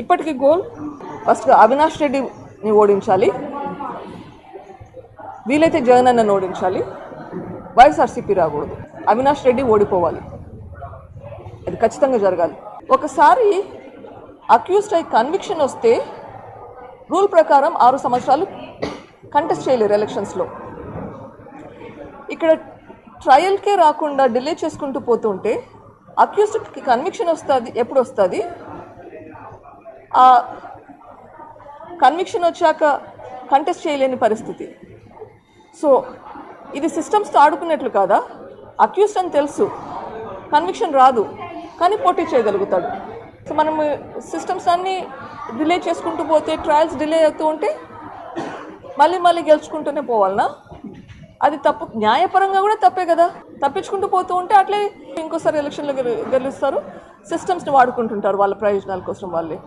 ఇప్పటికీ గోల్ ఫస్ట్గా అవినాష్ రెడ్డిని ఓడించాలి, వీలైతే జగన్ అన్నను ఓడించాలి, వైఎస్ఆర్సీపీ రాకూడదు, అవినాష్ రెడ్డి ఓడిపోవాలి. అది ఖచ్చితంగా జరగాలి. ఒకసారి అక్యూజ్డ్ అయి కన్విక్షన్ వస్తే రూల్ ప్రకారం 6 సంవత్సరాలు కంటెస్ట్ చేయలేరు ఎలక్షన్స్లో. ఇక్కడ ట్రయల్కే రాకుండా డిలే చేసుకుంటూ పోతుంటే అక్యూజ్డ్కి కన్విక్షన్ వస్తుంది. ఎప్పుడు వస్తుంది? ఆ కన్విక్షన్ వచ్చాక కంటెస్ట్ చేయలేని పరిస్థితి. సో ఇది సిస్టమ్స్తో ఆడుకున్నట్లు కాదా? అక్యూజ్డ్ అని తెలుసు, కన్విక్షన్ రాదు, కానీ పోటీ చేయగలుగుతాడు. సో మనం సిస్టమ్స్ అన్నీ డిలే చేసుకుంటూ పోతే, ట్రయల్స్ డిలే అవుతూ ఉంటే మళ్ళీ గెలుచుకుంటూనే పోవాలనా? అది తప్పు. న్యాయపరంగా కూడా తప్పే కదా. తప్పించుకుంటూ పోతూ ఉంటే అట్లే ఇంకోసారి ఎలక్షన్లో గెలుస్తారు. సిస్టమ్స్ని వాడుకుంటుంటారు వాళ్ళ ప్రయోజనాల కోసం వాళ్ళే.